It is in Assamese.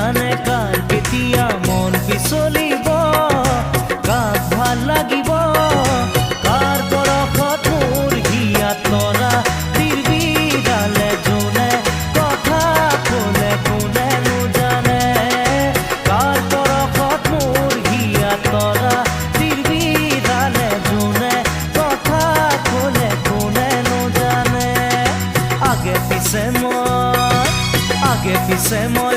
জানে কাৰ কেতিয়া মন পিছলিব, কাক ভাল লাগিব, কাৰ পৰশত মোৰ হিয়াত তৰা তিৰবিৰালে যোনে কথা ক'লে কোনেনো জানে, কাৰ পৰশত মোৰ হিয়াত তৰা তিৰবিৰালে যোনে কথা ক'লে কোনেনো জানে। আগে পিছে মই